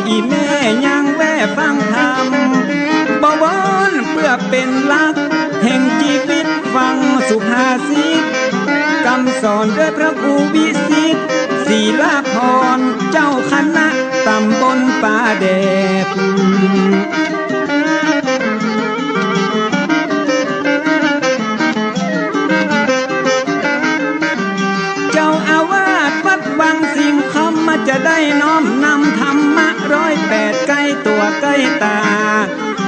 อีแม่ยังแว่ฟังธรรมบ่วอนเพื่อเป็นหลักแห่งชีวิตฟังสุภาษิตคำสอนด้วยพระครูวิสิทธิ์ศีลาภรณ์เจ้าคณะตำบลป่าแดดเจ้าอาวาสวัดวังสิงคำมาจะได้น้อมนำธรรมะ108ใกล้ตัวใกล้ตา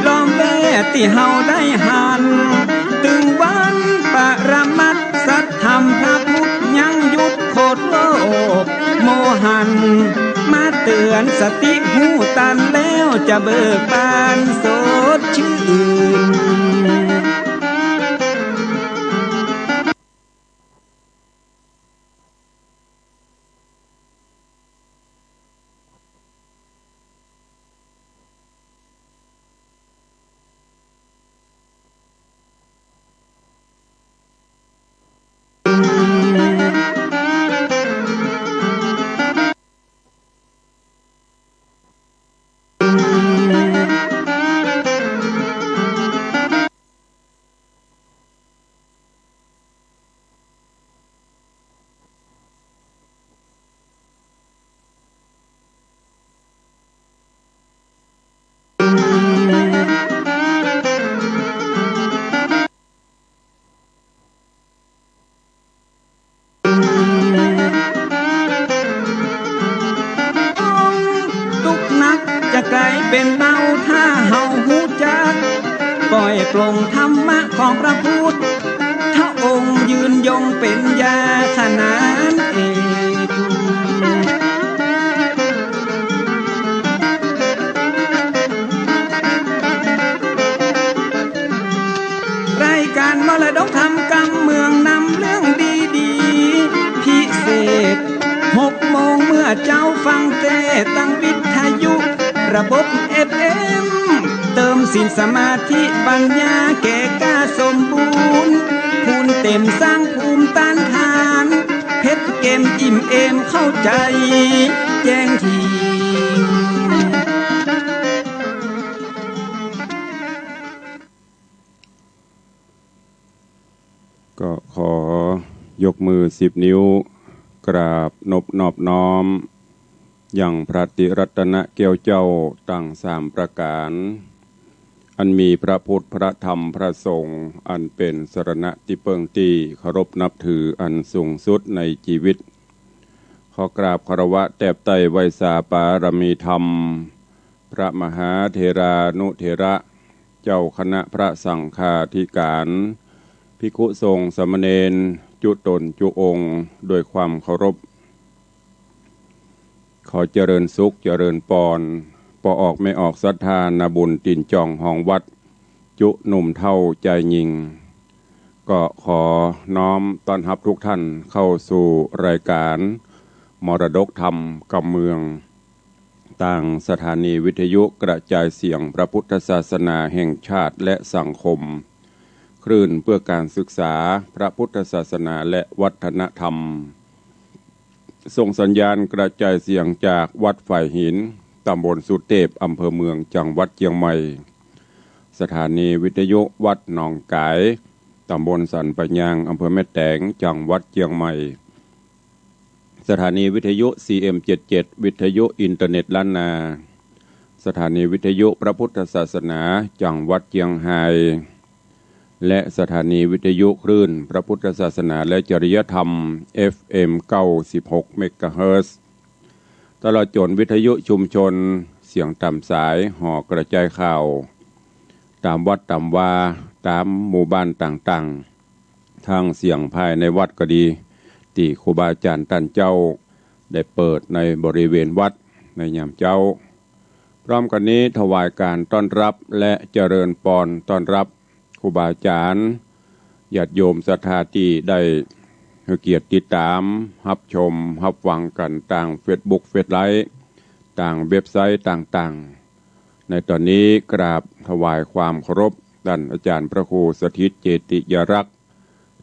ล้อมแวดที่เฮาได้หันตึงวันปรมัตถ์สัทธรรมพระพุทธยังยุดโคตรโลกโมหันมาเตือนสติหูตันแล้วจะเบิกบานสดชื่นเป็นเบาถ้าเฮาหูจักปล่อยปลงธรรมะของพระพุทธถ้าองค์ยืนยงเป็นยาขนานเอกรายการมรดกธรรมกำเมืองนำเรื่องดีๆพิเศษ6 โมงเมื่อเจ้าฟังเทศตั้งวิทยุระบบ FM เติมศีลสมาธิปัญญาแก่กล้าสมบูรณ์ภูมิเต็มสร้างภูมิต้านทานเพชรเกมอิ่มเอมเข้าใจแจ้งทีก็ขอยกมือ10 นิ้วกราบนอบน้อมอย่างพระติรัตนแก้วเจ้าตั้ง3 ประการอันมีพระพุทธพระธรรมพระสงฆ์อันเป็นสรณะที่เปิงที่เคารพนับถืออันสูงสุดในชีวิตขอกราบคารวะแตบไตไวยสาปารมีธรรมพระมหาเถรานุเถระเจ้าคณะพระสังฆาธิการภิกขุสงฆ์สามเณรจุตนจุองค์ด้วยความเคารพขอเจริญสุขเจริญปอนปออกไม่ออกศรัทธานาบุญตินจองห้องวัดจุหนุ่มเท่าใจยิงก็ขอน้อมต้อนรับทุกท่านเข้าสู่รายการมรดกธรรมกำเมืองต่างสถานีวิทยุกระจายเสียงพระพุทธศาสนาแห่งชาติและสังคมคลื่นเพื่อการศึกษาพระพุทธศาสนาและวัฒนธรรมส่งสัญญาณกระจายเสียงจากวัดฝ่ายหินตำบลสุเทพอำเภอเมืองจังหวัดเชียงใหม่สถานีวิทยุวัดหนองกายตำบลสันปะยางอำเภอแม่แตงจังหวัดเชียงใหม่สถานีวิทยุ CM77 วิทยุอินเทอร์เน็ตล้านนาสถานีวิทยุพระพุทธศาสนาจังหวัดเชียงรายและสถานีวิทยุคลื่นพระพุทธศาสนาและจริยธรรม FM 96 เมกะเฮิรตซ์ตลอดจนวิทยุชุมชนเสียงตามสายห่อกระจายข่าวตามวัดตามวาตามหมู่บ้านต่างๆทางเสียงภายในวัดก็ดีที่ครูบาอาจารย์ท่านเจ้าได้เปิดในบริเวณวัดในยามเจ้าพร้อมกันนี้ถวายการต้อนรับและเจริญพรต้อนรับครูบาอาจารย์ญาติโยมศรัทธาที่ได้ให้เกียรติติดตามรับชมรับฟังกันต่าง Facebook เฟซไลฟ์ต่างเว็บไซต์ต่างๆในตอนนี้กราบถวายความเคารพท่านอาจารย์พระครูสถิตเจติยรักษ์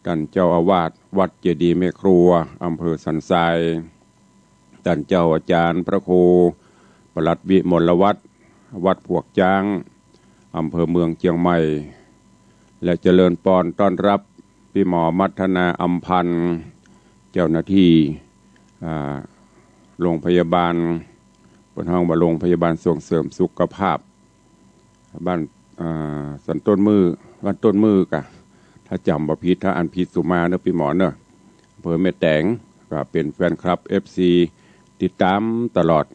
ท่านเจ้าอาวาสวัดเจดีย์แม่ครัวอำเภอสันทรายท่านเจ้าอาจารย์พระครูป ปลัดวิมลวัฒน์วัดพวกจ้างอำเภอเมืองเชียงใหม่และเจริญปอนต้อนรับพี่หมอมัฒนาอำพันธ์เจ้าหน้าที่โรงพยาบาลบนห้องโรงพยาบาลส่งเสริมสุขภาพบ้านสันต้นมือบ้านต้นมือกะถ้าจำบ่ผิดถ้าอันผิดสุมาเนอะพี่หมอเนอะอำเภอแม่แตงก็เป็นแฟนคลับ FC ติดตามตลอด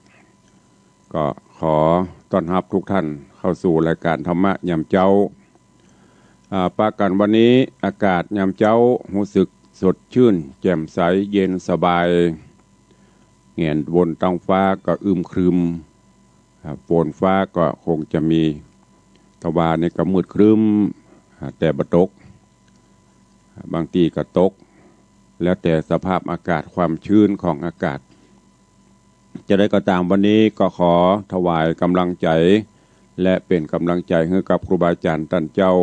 ก็ขอต้อนรับทุกท่านเข้าสู่รายการธรรมะยามเจ้าปากันวันนี้อากาศยามเจ้ารู้สึกสดชื่นแจ่มใสเย็นสบายเงียนบนท้องฟ้าก็อึมครึมฝนฟ้าก็คงจะมีตะวันในก็มืดครึ้มแต่บ่ตกบางทีก็ตกแล้วแต่สภาพอากาศความชื้นของอากาศจะได้ก็ตามวันนี้ก็ขอถวายกำลังใจและเป็นกำลังใจให้กับครูบาอาจารย์ท่านเจ้า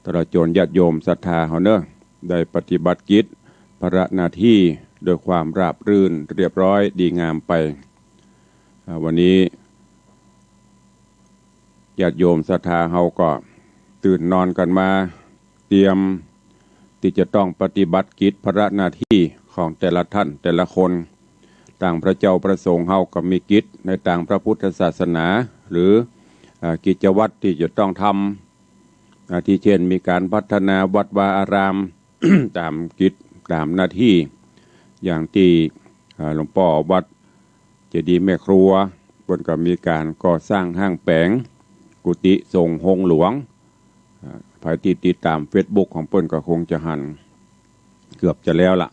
ตระโจรญาติโยมศรัทธาเฮาเนอะได้ปฏิบัติกิจภารหน้าที่โดยความราบรื่นเรียบร้อยดีงามไปวันนี้ญาติโยมศรัทธาเฮาก็ตื่นนอนกันมาเตรียมที่จะต้องปฏิบัติกิจภารหน้าที่ของแต่ละท่านแต่ละคนต่างพระเจ้าประสงค์เฮาก็มีกิจในต่างพระพุทธศาสนาหรือกิจวัตรที่จะต้องทำที่เช่นมีการพัฒนาวัดวาอาราม ตามกิจตามหน้าที่อย่างที่หลวงพ่อวัดเจดีย์แม่ครัวเพิ่นก็มีการก่อสร้างห้างแปลงกุฏิทรงหงหลวงภายที่ติดตาม Facebook ของเพิ่นก็คงจะหันเกือบจะแล้วล่ะ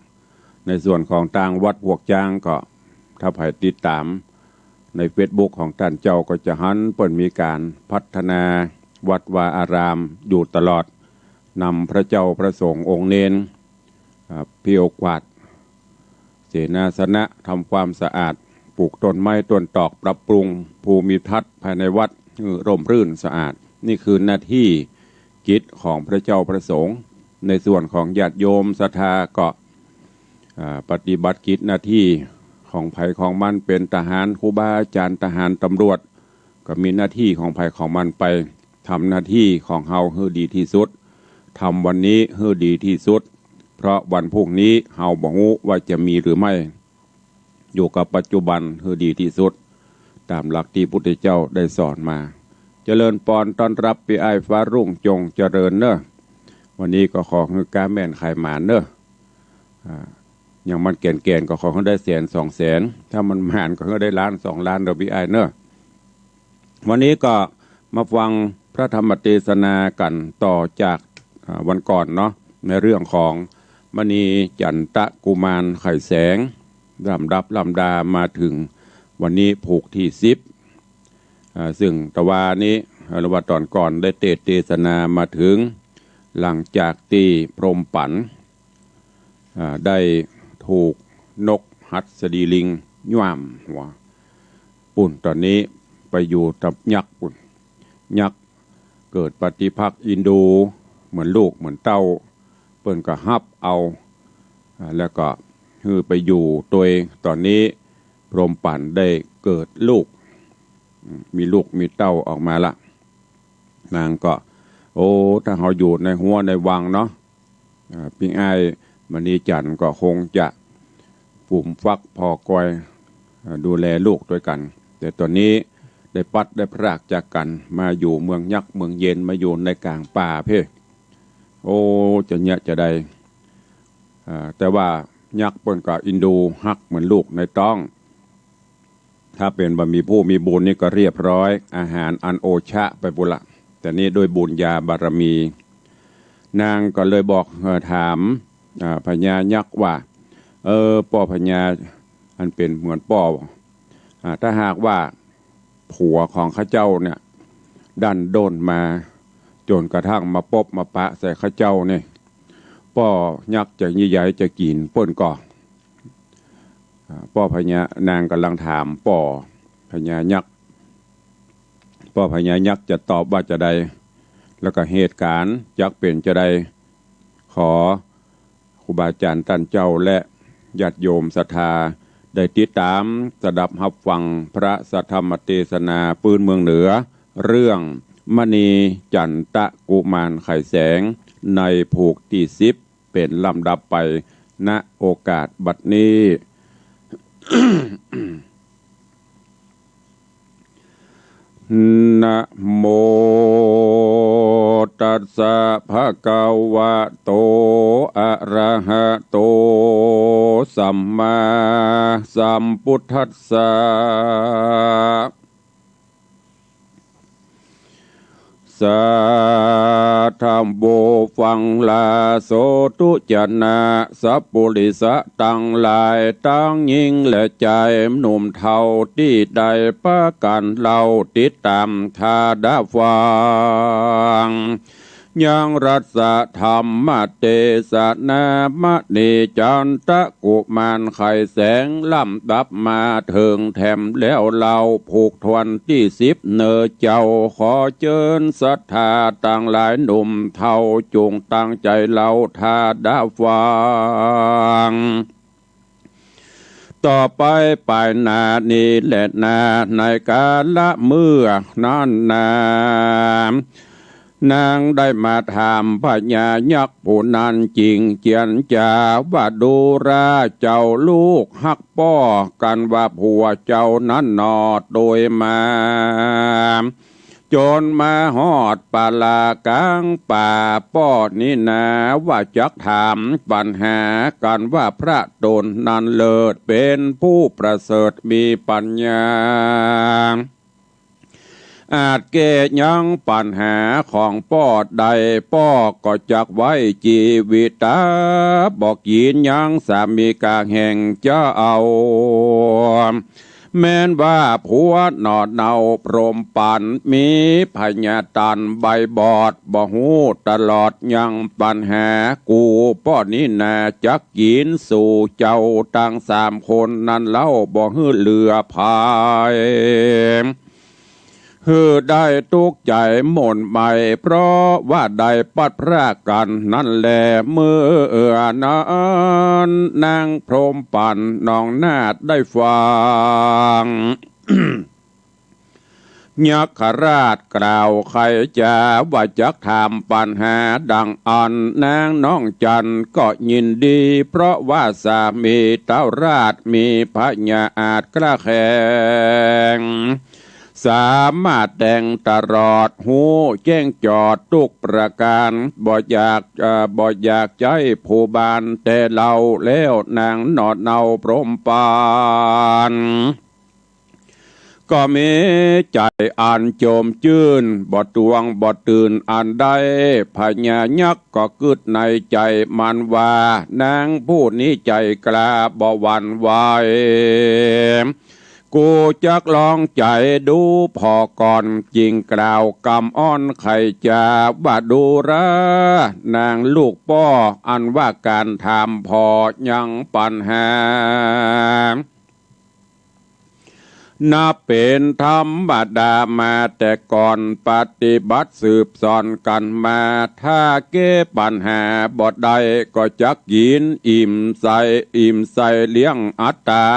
ในส่วนของต่างวัดพวกจ้างก็ถ้าภายติดตามใน Facebook ของท่านเจ้าก็จะหันเพิ่นมีการพัฒนาวัดวาอารามอยู่ตลอดนำพระเจ้าพระสงฆ์องค์เนนพิโอกวาดเสนาสนะทำความสะอาดปลูกต้นไม้ต้นตอกปรับปรุงภูมิทัศน์ภายในวัดร่มรื่นสะอาดนี่คือหน้าที่กิจของพระเจ้าพระสงฆ์ในส่วนของญาติโยมศรัทธาก็ปฏิบัติกิจหน้าที่ของไผ่ของมันเป็นทหารครูบาอาจารย์ทหารตำรวจก็มีหน้าที่ของไผ่ของมันไปทำหน้าที่ของเฮาให้ดีที่สุดทำวันนี้ให้ดีที่สุดเพราะวันพรุ่งนี้เฮาบ่รู้ว่าจะมีหรือไม่อยู่กับปัจจุบันให้ดีที่สุดตามหลักที่พุทธเจ้าได้สอนมาเจริญปอนต้อนรับปีอ้ายฟ้ารุ่งจงเจริญเนอะวันนี้ก็ขอให้กาแม่นไข่หมานเนอะอย่างมันแก่นก็ขอให้ได้100,000-200,000ถ้ามันหมานก็ให้ได้1,000,000-2,000,000ดอกปีอ้ายเนอะวันนี้ก็มาฟังพระธรรมเทศนากันต่อจากวันก่อนเนาะในเรื่องของมณีจันตะกุมารไข่แสงลำดามาถึงวันนี้ผูกที่10ซึ่งตะวานี้หรือว่าตอนก่อนได้เทศนามาถึงหลังจากที่พรหมปันได้ถูกนกหัดสดีลิงย่ามหัวปุ่นตอนนี้ไปอยู่กับยักษ์ปุ่นยักษ์เกิดปฏิภาคอินดูเหมือนลูกเหมือนเต้าเปิ้นก็ฮับเอาแล้วก็ฮือไปอยู่ตัวเองตอนนี้พรหมปันได้เกิดลูกมีลูกมีเต้าออกมาละนางก็โอ้ถ้าเขาอยู่ในหัวในวังเนาะพี่อ้ายมณีจันทร์ก็คงจะปุ่มฟักพอกอยดูแลลูกด้วยกันแต่ตอนนี้ได้ปัดได้พรากจากกันมาอยู่เมืองยักษ์เมืองเย็นมาอยู่ในกลางป่าเพ่โอ้จะเนี่ยจะได้แต่ว่ายักษ์เปิ้นกับอินดูฮักเหมือนลูกในต้องถ้าเป็นบะมีผู้มีบุญนี่ก็เรียบร้อยอาหารอันโอชะไปบุละแต่นี่โดยบุญญาบารมีนางก็เลยบอกถามพญายักษ์ว่าป่อพญาอันเป็นเหมือนป่อถ้าหากว่าผัวของข้าเจ้าเนี่ยดันโดนมาจนกระทั่งมาปบมาปะใส่ข้าเจ้าเนี่ยป่อยักษ์จะยิ่งใหญ่จะกินป้นก่อป่อพญานางกำลังถามป่อพญายักษ์ป่อพญายักษ์จะตอบว่าจะใดแล้วก็เหตุการณ์ยักษ์เป็นจะใดขอครูบาอาจารย์ท่านเจ้าและญาติโยมศรัทธา ได้ติดตามสดับรับฟังพระสัทธรรมเทศนาปืนเมืองเหนือเรื่องมณีจันตะกุมารไข่แสงในผูกที่10เป็นลำดับไปณโอกาสบัดนี้ นะโมตัสสะภะคะวะโตอะระหะโตสัมมาสัมพุทธัสสะสาธัมโมฟังลาโสตุจนะสัพปุริสะตั้งหลายตั้งยิงและใจหนุ่มเทาที่ใดประกันเราติดตามทาดาฟังยังรัสธรรมเตสนามณีจันตะกุมารไข่แสงลำดับมาถึงแถมแล้วเราผูกทวนที่10เนอเจ้าขอเชิญศรัทธาต่างหลายหนุ่มเท่าจงตั้งใจเราทาดาฟังต่อไปปลายนานี้และนาในกาละเมื่อนั้นนางได้มาถามพญายักษ์ผู้นั้นจริงเจียนจาว่าดูราเจ้าลูกฮักป้อกันว่าผัวเจ้านั้นนอดโดยมาจนมาหอดป่าลากลางป่าป้อนี่นาว่าจักถามปัญหากันว่าพระตนนั้นเลิศเป็นผู้ประเสริฐมีปัญญาอาจแก้ยังปัญหาของป้อใดป้อก็จักไว้จีวิตาบอกยินยังสามีกาแห่งจะเอาแม้นว่าผัวนอดเนาพรมปันมีพญาตันใบบอดบ่หูตลอดยังปัญหากูป้อนี้นาจักยินสู่เจ้าตั้ง3คนนั้นเล่าบ่ฮื้อเรือพายได้ทุกใจหม่นใหม่เพราะว่าได้ปัดพรากกันนั่นแหละเมื่อนั้นนางพรหมปันน้องนาฏได้ฟัง ยักขราชกล่าวใครจะว่าจักถามปัญหาดังอันนางน้องจันก็ยินดีเพราะว่าสามีเต้าราชมีพญาอาจกล้าแข่งสามารถแต่งตลอดหูแจ้งจอดทุกประการบ่อยากใจผู้บานแต่เราแล้วนางนอดเนาพรหมปานก็มีใจอันโจมจื้นบ่ตวงบ่ตื่นอันใดพญายักษ์ก็กึดในใจมันว่านางผู้นี้ใจกล้าบ่หวั่นไหวกูจักลองใจดูพอก่อนจริงกล่าวกำอ้อนไข่จาว่าดูระนางลูกป้ออันว่าการทำพอยังปัญหานับเป็นธรรมดามาแต่ก่อนปฏิบัติสืบสอนกันมาถ้าแก้ปัญหาบ่ได้ก็จักยินอิ่มใสเลี้ยงอัตตา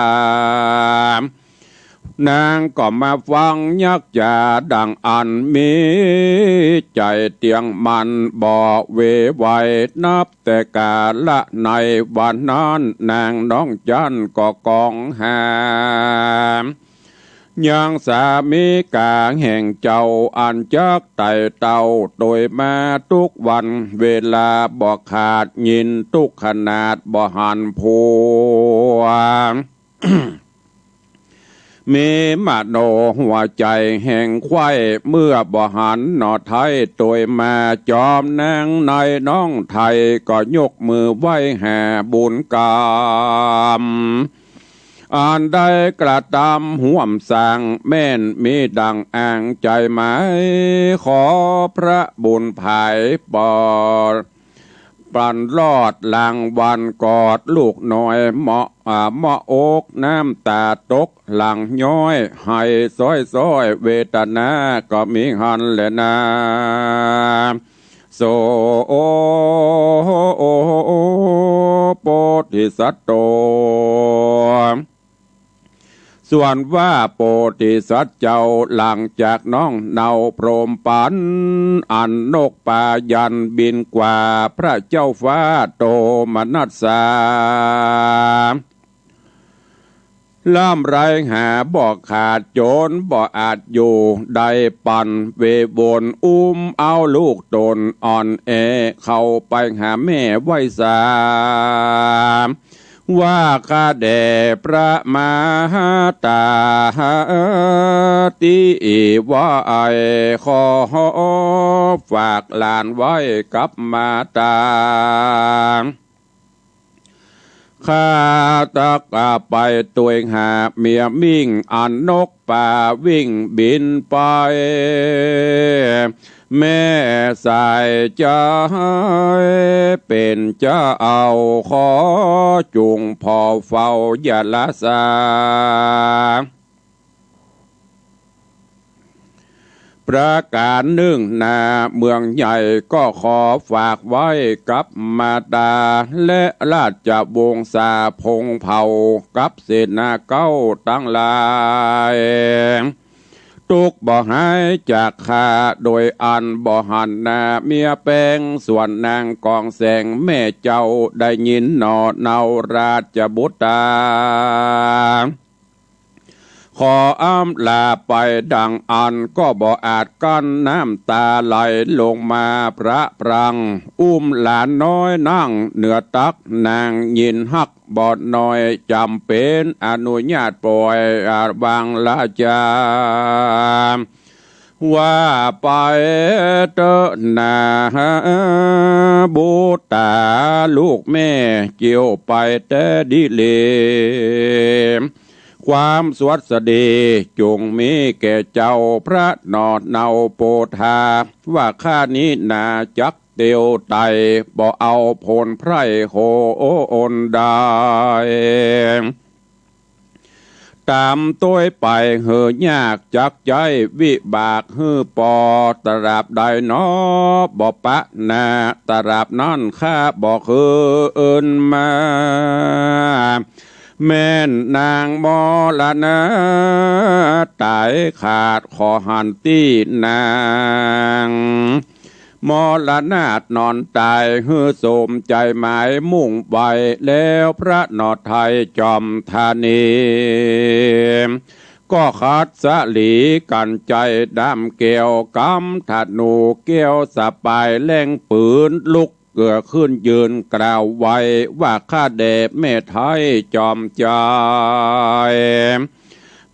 นางก็มาฟังยักจาดังอันมีใจเตียงมันบ่เวไหวนับแต่กาละในวันนั้นนางน้องจันก็กองหามยังสามีกาแห่งเจ้าอันจักไต่เต่าโดยมาทุกวันเวลาบ่ขาดยินทุกขนาดบ่หันผัว มีมาโนหัวใจแห่งควายเมื่อบ่หันหนอไทยโดยมาจอมนางในน้องไทยก็ยกมือไหว้แห่บุญกรรมอ่านได้กระทำห่วมสร้างแม่นมีดังอ่างใจไหมขอพระบุญภายปอดปันรอดหลังวันกอดลูกน้อยเหมาะอกน้ำตาตกหลังย้อยให้ซ้อยเวทนาก็มีหันแหละนาโสโพธิสัตโต ส่วนว่าโปติสัตว์เจ้าหลังจากน้องเนาโพรมปันอันนกป่ายันบินกว่าพระเจ้าฟ้าโตมนัสสาล่ามไรหาบอกขาดโจรบ่อาจอยู่ได้ปันเวบนเอาลูกตนอ่อนแอเข้าไปหาแม่ไว้สาว่าข้าแด่พระมหาตาติว่าไอขอฝากหลานไว้กับมาตาข้าตะกะไปตัวหาเมียมิ่งอันนกป่าวิ่งบินไปแม่สายใจเป็นเจ้าเอาขอจุงพอเฝ้าอย่าละสาประการหนึ่งนาเมืองใหญ่ก็ขอฝากไว้กับมาตาและราชวงศาพงเผ่ากับเสนาเก้าตั้งหลายตุกบ่หายจากข้าโดยอันบ่หันนาเมียแป้งส่วนนางกองแสงแม่เจ้าได้ยินหนอเนาราชบุตรขออ้ำลาไปดังอันก็บ่อาจกั้นน้ำตาไหลลงมาพระปรังหลานน้อยนั่งเหนือตักนางยินหักบอดน้อยจำเป็นอนุญาตปล่อยบางละจาว่าไปเตนาบูตาลูกแม่เกี่ยวไปแต่ดิเลความสวัสดีจงมีแก่เจ้าพระนอดเนาโปธาว่าข้านี้นาจักเตียวไตบ่เอาผลไพร่โหโอนได้ตามตัวไปเหือยากจักใจวิบากฮือปอตราบใดนอบ่ปะนาตราบนั้นข้าบ่คืออื่นมาแม่นนางมรณะตายขาดขอหันตีนางมรณะนอนตายฮือโสมใจหมายมุ่งไปแล้วพระนอไทยจอมธานีก็ขัดสลีกันใจดำเกี่ยวกำถัดหนูเกี่ยวสปายแรงปืนลุกเกิดขึ้นยืนกล่าวไว้ว่าข้าเดชแม่ไทยจอมใจ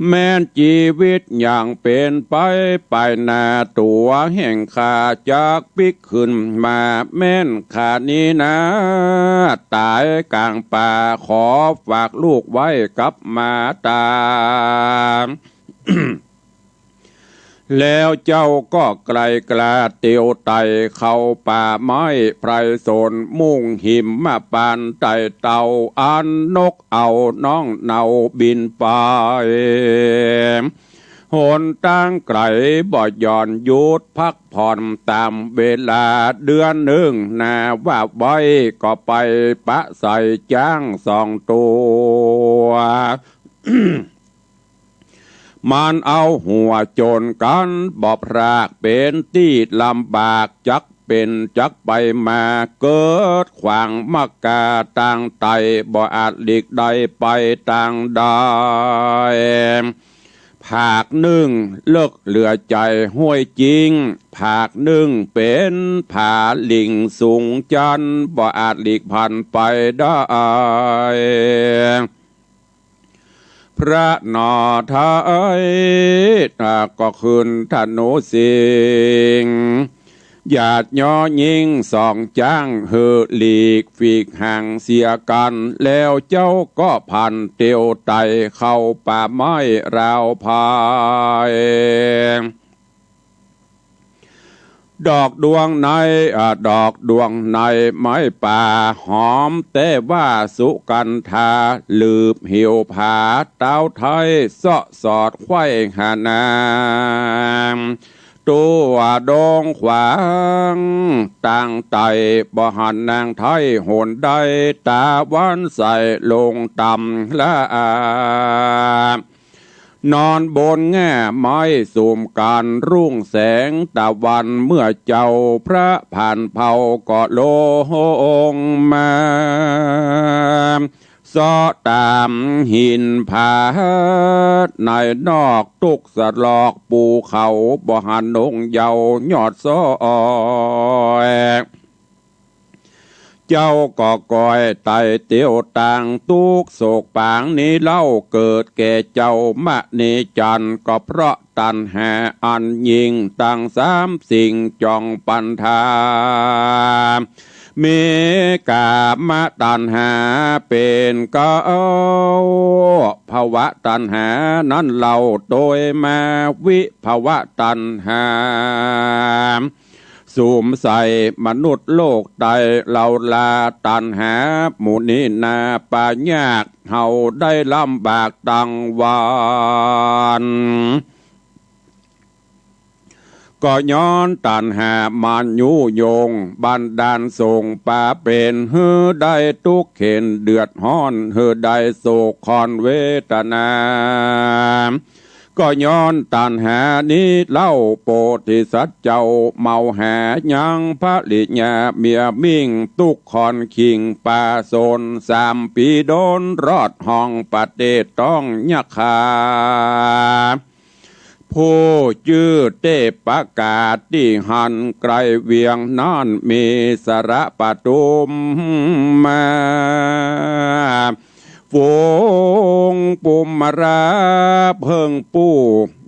แม้นชีวิตอย่างเป็นไปหน้าตัวแห่งข้าจากปิกขึ้นมาแม่นข้านี้นะตายกลางป่าขอฝากลูกไว้กับมาตา แล้วเจ้าก็ไกลกลาเตียวไตเข้าป่าไม้ไพรสนมุ่งหิมมาปานไตเต่าอันนกเอาน้องเนาบินไปหนตั้งไกลบ่ย่อนหยุดพักผ่อนตามเวลาเดือนหนึ่งนาว่าไว้ก็ไปปะใส่จ้าง2 ตัว มันเอาหัวโจรกันบ่พรากเป็นที่ลำบากจักเป็นจักไปมาเกิดขวางมักกาต่างไตบ่อาจหลีกใดไปต่างได้ภาคหนึ่งเลิกเหลือใจห้วยจริงภาคหนึ่งเป็นผาลิงสูงจันบ่อาจหลีกพันไปได้พระนอไทยก็คืนธนูสิงหยาดย่อยิง2 จ้างเฮือหลีกฝีกห่างเสียกันแล้วเจ้าก็พันเตียวไตเข้าป่าไม้ราวพายดอกดวงในดอกดวงในไม้ป่าหอมแต่ว่าสุกันทาลืบหิวผาเต้าไทยเสาะสอดไขว้หานางตัวดงขวางต่างไตบ่หันนางไทยโหนได้ตาวันใส่ลงต่ำละ นอนบนแง่ไม้สูมการรุ่งแสงตะวันเมื่อเจ้าพระผ่านเผาก็โลงมาซอตามหินผาในนอกตุกสลอกปูเขาบ่หันนงเยาวยอดซ้อยเจ้าก็ก่อยไตเตียวต่างตุกโศกปางนี้เล่าเกิดแก่เจ้ามะนีจันก็เพราะตันแห่อันยิงตั้งสามสิ่งจองปันธาเมกามะตันหาเป็นเก้าภวะตันหานั้นเราโดยมาวิภวะตันหาสูมใส่มนุษย์โลกใดเราลาตันหาหมู่นี้นาปายากเฮาได้ลำบากตังวานก็ย้อนตันหามันยุโยงบันดาลส่งป่าเป็นเฮือได้ทุกเข็นเดือดฮ้อนเฮือได้โศกคอนเวทนาก็ย้อนตันหานี้เล่าโปธิสัตว์เจ้าเมาหายังพระลิญาเมียมิ่งตุกคอนคิงป่าโซน3 ปีโดนรอดห้องปฏิเดต้องยักขาผู้จื้อเตประกาศที่หันไกลเวียงนั่นมีสระปทุมมาฝงปุมราเพิ่งปู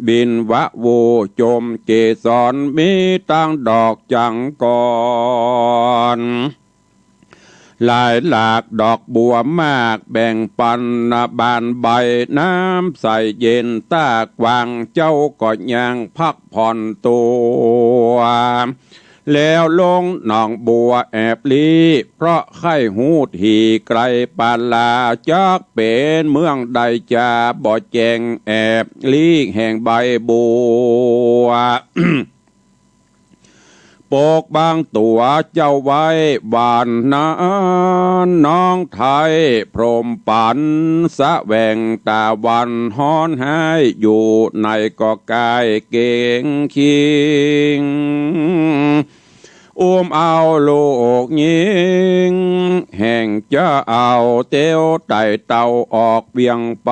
บินวะโวจมเกสรมีตั้งดอกจังก่อนหลายหลากดอกบัวมากแบ่งปันบานใบน้ำใสเย็นตากวางเจ้าก็ยังพักผ่อนตัวแล้วลงหนองบัวแอบลีเพราะไข้หูทีไกลปาลาจักเป็นเมืองใดจะบ่แจงแอบลีแห่งใบบัว ปกบางตัวเจ้าไว้บานนั้นน้องไทยพรมปันสะแวงตาวันฮ้อนหายอยู่ในก็กายเก่งคิงอุ้มเอาลูกยิงแห่งจะเอาเตียวไต่เต่าออกเวียงไป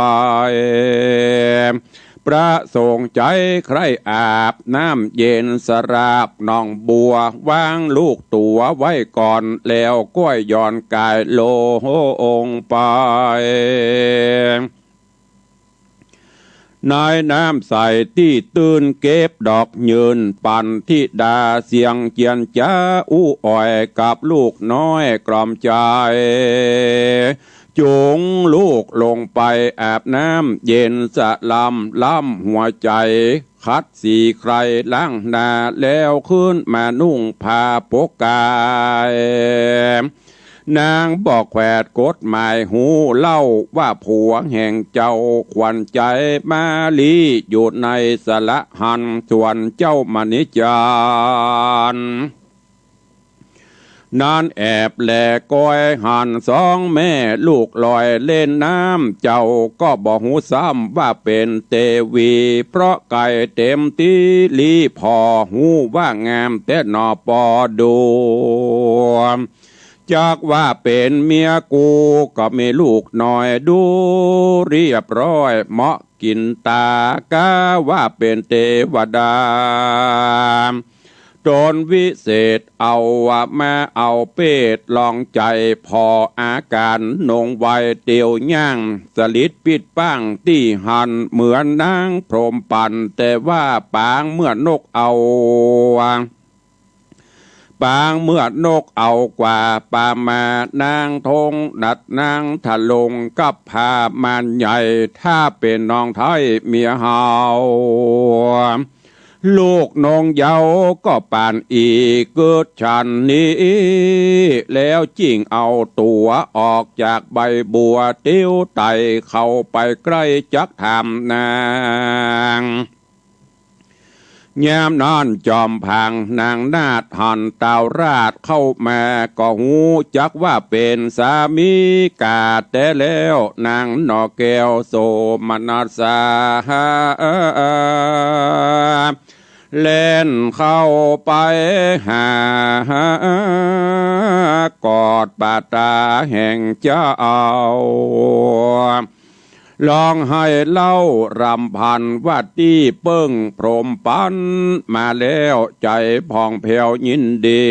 ประสงค์ใจใครอาบน้ำเย็นสราบน้องบัววางลูกตัวไว้ก่อนแล้วก้อยย้อนกายโลองไปนายน้ำใสที่ตื่นเก็บดอกยืนปันที่ดาเสียงเจียนจ้าอู้อ่อยกับลูกน้อยกล่อมใจจุงลูกลงไปอาบน้ำเย็นสะล้ำหัวใจคัดสีใครล้างหน้าแล้วขึ้นมานุ่งผ้าปกกายนางบอกแขวดกฎหมายหูเล่าว่าผัวแห่งเจ้าขวัญใจมาลีอยู่ในสละหันส่วนเจ้ามณิจารนานแอบแหลก้อยหัน2 แม่ลูกลอยเล่นน้ำเจ้าก็บอกหูซ้ำว่าเป็นเตวีเพราะไก่เต็มตีลีพอหูว่างามแต่นอปอดูจากว่าเป็นเมียกูก็มีลูกน้อยดูเรียบร้อยเหมาะกินตากาว่าเป็นเทวดาโดนวิเศษเอาว่าแม่เอาเป็ดลองใจพออาการนงไวเตียวย่างสลิดปิดป้างที่หันเหมือนนางพรมปันแต่ว่าปางเมื่อนกเอาปางเมื่อนกเอากว่าปามานางทงนัดนางทะลงกับพามานใหญ่ถ้าเป็นน้องไทยเมียเฮาลูกน้องเยาก็ปานอีกเกิดฉันนี้แล้วจิงเอาตัวออกจากใบบัวเตี้ยวไตเข้าไปใกล้จักทำนาง ยามนอนจอมพังนางนาฏหันเต่าราดเข้ามาก็หูจักว่าเป็นสามีกาแต่แล้วนางนอแก้วโสมนัสสาเล่นเข้าไปหากอดปาตาแห่งเจ้าลองให้เล่ารำพันว่าที่เปิ้งพรมปันมาแล้วใจพองแผ้วยินดี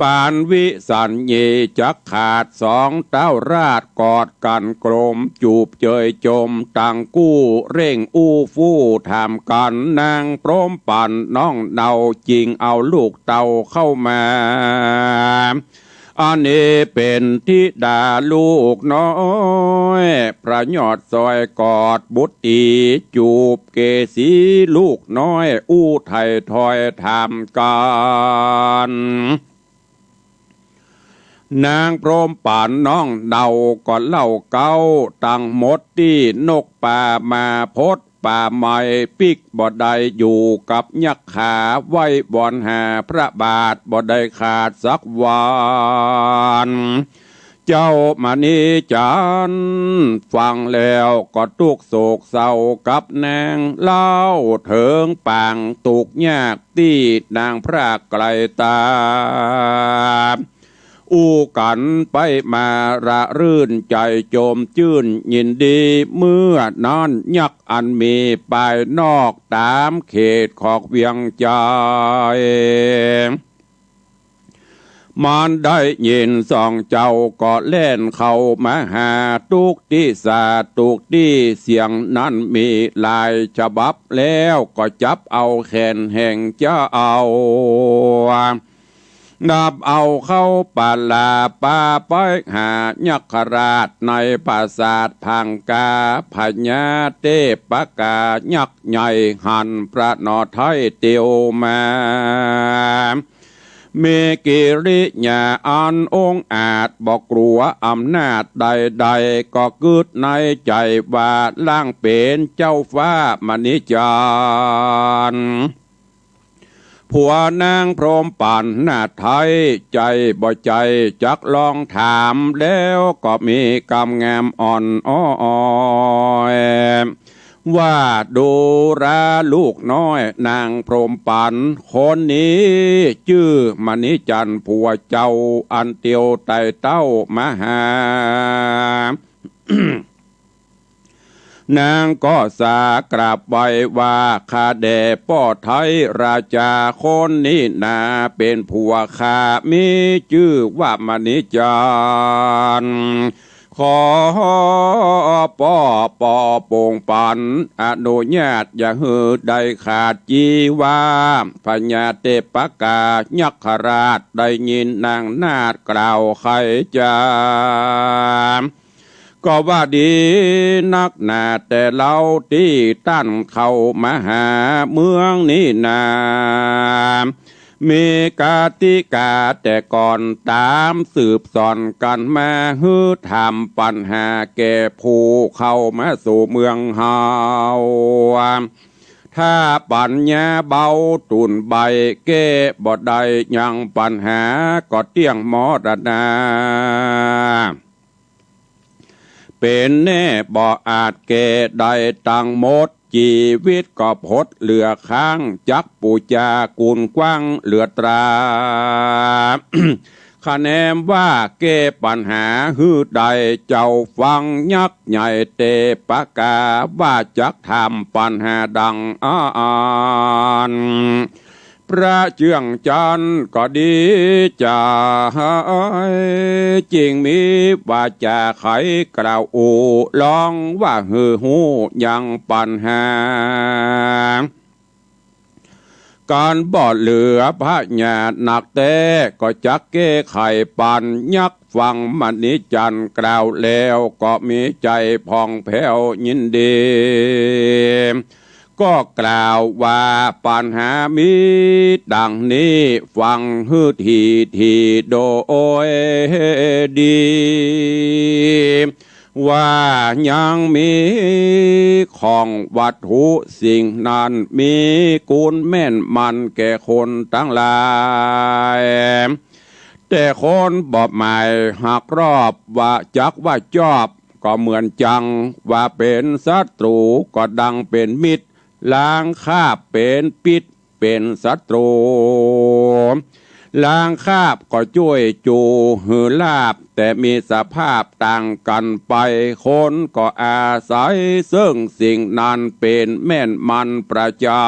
ปานวิสัญญีจักขาดสองเต้าราดกอดกันกลมจูบเจยจมตังกู้เร่งอู้ฟู่ทำกันนางพร้อมปั่นน้องเดาจริงเอาลูกเต่าเข้ามาอันนี้เป็นธิดาลูกน้อยพระยอดซอยกอดบุตรีจูบเกศีลูกน้อยอู้ไทยถอยทำกันนางพรมป่านน้องเดาก่อนเล่าเก้าตั้งหมดที่นกป่ามาพดป่าใหม่ปิกบ่ได้อยู่กับยักษ์ขาไว้บอนหาพระบาทบ่ได้ขาดสักวันเจ้ามณีจันฟังแล้วก็ตุกโศกเศร้ากับนางเล่าเถิงปางตุกยากที่นางพระไกลตาอู้กันไปมาระรื่นใจโจมจื่นยินดีเมื่อนอนยักอันมีปลายนอกตามเขตขอกเวียงใจมันได้ยินสองเจ้าก็เล่นเข้ามาหาตุกที่สาตุกที่เสียงนั้นมีลายฉบับแล้วก็จับเอาแขนแห่งเจ้าเอานับเอาเข้าป่าลาป่าป้อยหายักขราชในปราสาทพังกาพญาเทพกายักษ์ใหญ่หันพระนอไทยเตียวมาเมกิริญาอันองอาจบอกกลัวอำนาจใดๆก็กึดในใจว่าล่างเป็นเจ้าฟ้ามณิจารผัวนางพรมป่านหน้าไทยใจบ่ใจจักลองถามแล้วก็มีกำงามอ่อนอ้อยว่าดูราลูกน้อยนางพรมป่านคนนี้ชื่อมณิจันทร์ผัวเจ้าอันเตียวไตเต้ามหา นางก็สากราบไว้ว่าข้าแด่พ่อไทยราชาคนนี้นาเป็นผัวข้ามีชื่อว่ามณิจันทร์ขอป้อโป่งปันอนุญาตอย่าหือได้ขาดจีวาพญาเทพกายักขราชได้ยินนางนาฏกล่าวใครจะก็ว่าดีนักหนาแต่เราที่ตั้นเข้ามาหาเมืองนี้นามีกาติกาแต่ก่อนตามสืบสอนกันมาฮือทำปัญหาแก่ผู้เข้ามาสู่เมืองเฮาถ้าปัญญาเบาตุนใบเก้บ่ได้ยังปัญหาก็เตี้ยงมอดนาเป็นแน่บ่อาจแก่ได้ตั้งหมดชีวิตก็พดเหลือค้างจักปูจากุลกว้างเหลือตรา คะแนนว่าแก้ปัญหาฮือใดเจ้าฟังยักษ์ใหญ่เตปกาว่าจักทำปัญหาดังอ่านพระเจืองจันทร์ก็ดีจ่าจริงมีว่าจะไขกล่าวอูลองว่าฮือหูยังปัญหาการบอดเหลือพระญาติหนักแต่ก็จักแก้ไขปันยักฟังมณิจันทร์กล่าวแล้วก็มีใจพองแผ้วยินดีก็กล่าวว่าปัญหามีดังนี้ฟังฮือทีโดยดีว่ายังมี ของวัตถุสิ่งนั้นมีกุลแม่นมันแก่คนทั้งหลายแต่คนบอกหมายหักรอบว่าจักว่าจอบก็เหมือนจังว่าเป็นศัตรูก็ดังเป็นมิตรล้างคาบเป็นปิดเป็นศัตรูล้างคาบก็ช่วยจูหือลาบแต่มีสภาพต่างกันไปคนก็อาศัยซึ่งสิ่งนั้นเป็นแม่นมันประจำ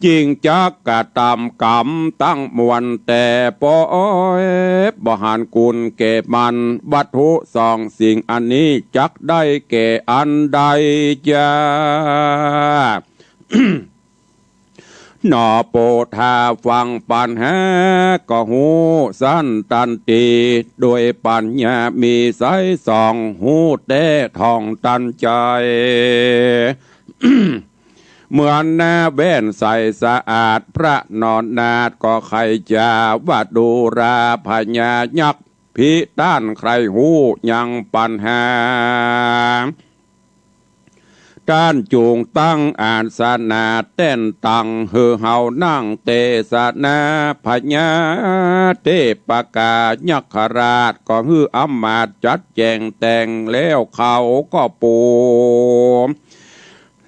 จริงจักกะตามกรรมตั้งมวลแต่ปอยบ่หันกุลเก็บมันวัตถุสองสิ่งอันนี้จักได้แก่อันใดจ้า หนอโปธาฟังปัญหาก็หูสั้นตันตีโดยปัญญามีสายสองหูแต่ทองตันใจ เหมือนหน้าแว่นใสสะอาดพระนอนนาดก็ใครจะว่าดูราพญายักษ์พิต้านใครหูยังปัญหาด้านจูงตั้งอ่านศาสนาเต้นตังเฮือเฮานั่งเตศนาพญาเทปกายักขราชก็ฮืออำมาตย์จัดแจงแต่งแล้วเขาก็ปู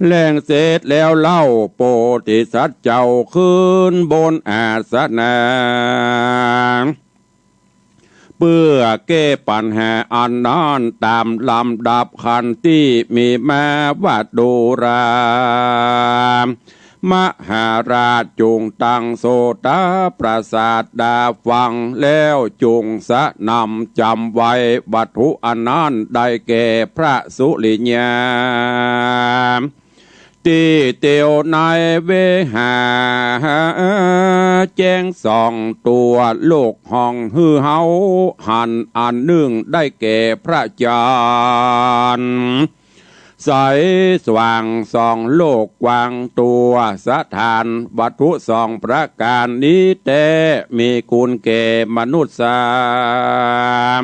แรงเสร็จแล้วเล่าโปติสัตว์เจ้าขึ้นบนอาสนะเพื่อแก้ปัญหาอันนั้นตามลำดับขันที่มีมาวัดดูรามหาราชจุงตังโสตปราสาทดาฟังแล้วจุงสะนำจำไว้วัตถุอันนั้นได้แก่พระสุริยาตีเตียวนายเวหาแจ้งสองตัวโลกห้องฮือเฮาหันอันหนึ่งได้แก่พระจานใสสว่างสองโลกวางตัวสถานวัตถุสองประการนี้แต่มีคุณแก่มนุษย์สาม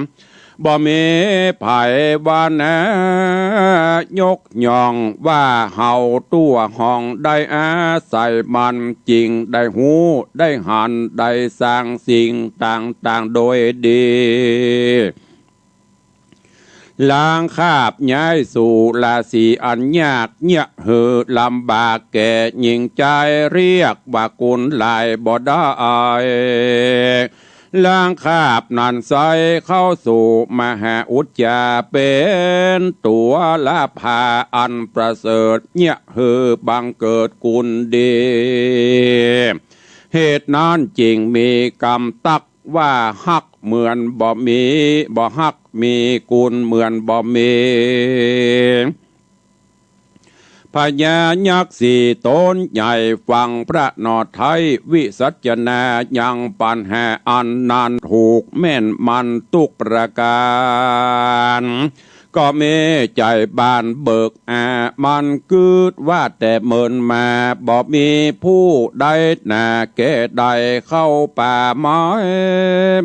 บ่มีไผว่านะยกย่องว่าเฮาตัวห้องได้อาศัยมันจริงได้หูได้หันได้สร้างสิ่งต่างๆโดยดีล้างคาบย้ายสู่ราศีอันยากเงียเหอลำบากแก่หญิงใจเรียกว่ากุลหลายบ่ได้ล้างคาบนันใสเข้าสู่มหาอุจจาเป็นตัวละพาอันประเสริฐเงียเหอบังเกิดกุลดีเหตุนั้นจริงมีกรรมตักว่าฮักเหมือนบ่มีบ่ฮักมีกุลเหมือนบ่มีพญายักษ์สี่ตนใหญ่ฟังพระนอไทยวิสัชนายังปัญหาอันนั้นถูกแม่นมันทุกประการก็มีใจบานเบิกมันกึดว่าแต่เมินมาบ่มีผู้ใดนาแก่ใดเข้าป่าไม้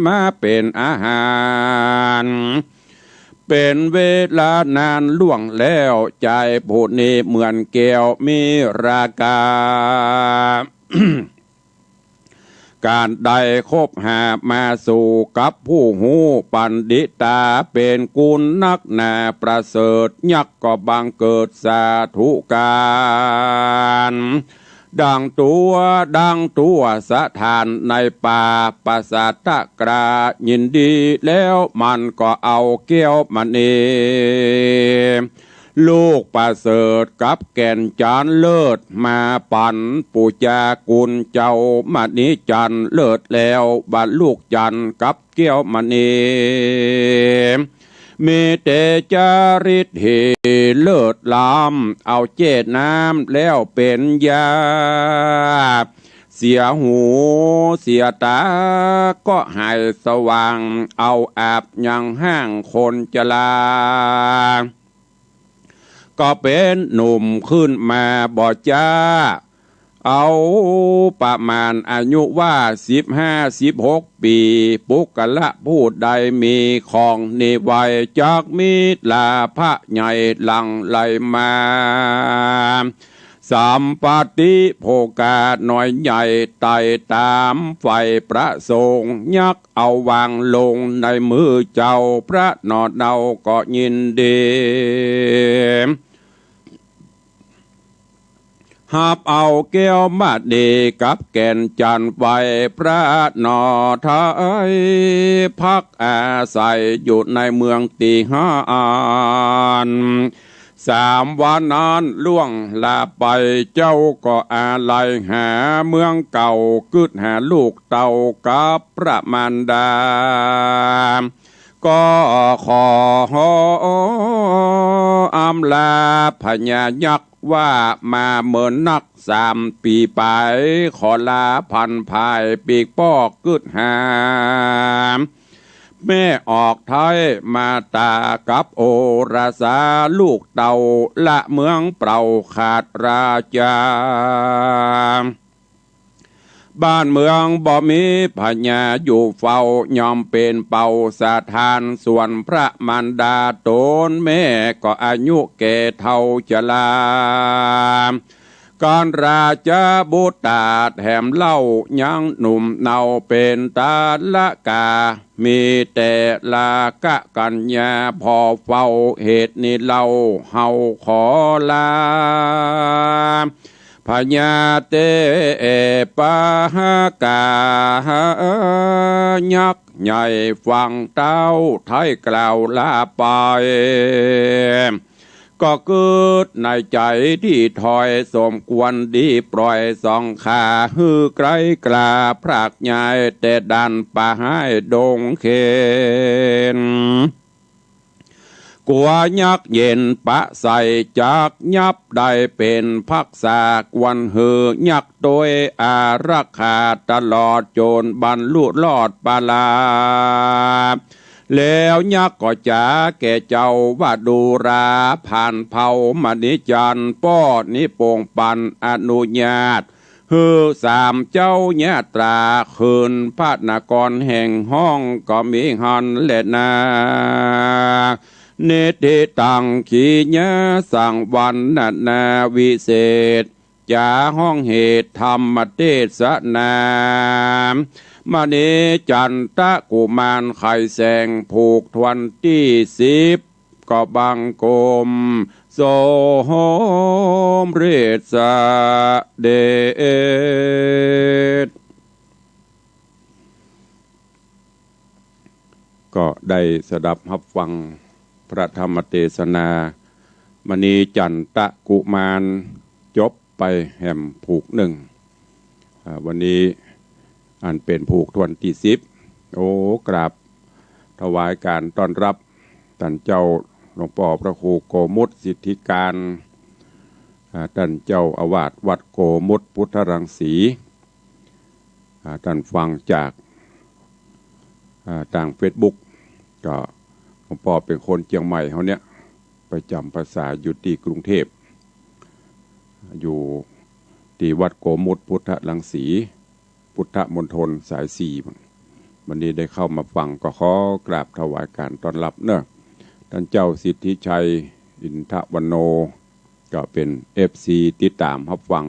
มาเป็นอาหารเป็นเวลานานล่วงแล้วใจผู้นี้เหมือนแก้วมีราคา การได้คบหามาสู่กับผู้หูปันดิตาเป็นกุลนักหนาประเสริฐยักษ์ก็บังเกิดสาธุการดังตัวสถานในป่าปราสาทกรายินดีแล้วมันก็เอาเกี้ยวมันเองลูกประเสริฐกับแก่นจานเลิศมาปันปูจากุลเจ้ามณีจันเลิศแล้วบัดลูกจันกับเกี้ยวมณีมีเตจาริตเหเลิศล้ำเอาเจดน้ำแล้วเป็นยาเสียหูเสียตาก็หายสว่างเอาอาบยังห้างคนจลาก็เป็นหนุ่มขึ้นมาบ่จ้า เอาประมาณอายุว่า15-16 ปีปุกกะละผู้ใดมีของนิไวจากมีลาพระใหญ่หลังไหลมาสามปาติโภกาหน่อยใหญ่ไต่ตามไฟประสงค์ยักเอาวางลงในมือเจ้าพระนอดเดาก็ยินดีหาบเอาแก้วมาดีกับแก่นจันไว้พระนอไทยพักอาศัยอยู่ในเมืองตีหาน3 วันนั้นล่วงลาไปเจ้าก็อาลัยหาเมืองเก่ากึดหาลูกเต่ากับพระมารดาก็ขออำลาพญายักษ์ว่ามาเหมือนนัก3 ปีไปขอลาพันภายปีกปอกกึดหาแม่ออกไทยมาตากับโอราสาลูกเต่าละเมืองเปล่าขาดราชาบ้านเมืองบ่มีพญาอยู่เฝ้ายอมเป็นเป่าสถานส่วนพระมารดาตนแม่ก็อายุแก่เท่าชราก่อนราชบุตรตาแถมเล่ายังหนุ่มเนาเป็นตาละกามีแต่ลากะกัญญาพอเฝ้าเหตุนี้เล่าเฮาขอลาพญาเตปะหากายักษ์ใหญ่ฟังเต้าไทยกล่าวลาไปก็เกิดในใจที่ถอยสมควรดีปล่อยสองขาฮือไกลกลาพรากใหญ่แต่ดันป่าให้ดงเคนกลัวยักเย็นปะใส่จากยับได้เป็นพักษากวันหือยักโดยอารักขาตลอดจนบรรลุรอดปาลาแล้วยักษ์ก็จะแก่เจ้าว่าดูราผ่านเผามณิจันป้อนิโปงปันอนุญาตฮือ3 เจ้าญาตราคืนพระนครแห่งห้องก็มีหันและนาเนติตังขีญาสังวันนาวิเศษจาห้องเหตุธรรมเทศนามณีจันตะกุมารไข่แสงผูกทวนที่10ก็บังกรมโสมเรศเดชก็ได้สดับรับฟังพระธรรมเทศนามณีจันตะกุมารจบไปแห่มผูก1วันนี้อันเป็นผูกทวนที่10กราบถวายการต้อนรับท่านเจ้าหลวงพ่อพระครูโกมุตสิทธิการท่านเจ้าอาวาสวัดโกมุตพุทธรังสีท่านฟังจากทางเฟซบุ๊กก็หลวงพ่อเป็นคนเชียงใหม่เขาเนี่ยไปจำภาษาอยู่ที่กรุงเทพอยู่ที่วัดโกมุตพุทธรังสีพุทธมณฑลสาย4วันนี้ได้เข้ามาฟังก็ขอกราบถวายการต้อนรับเนอะท่านเจ้าสิทธิชัยอินทวโนก็เป็น FC ติดตามรับฟัง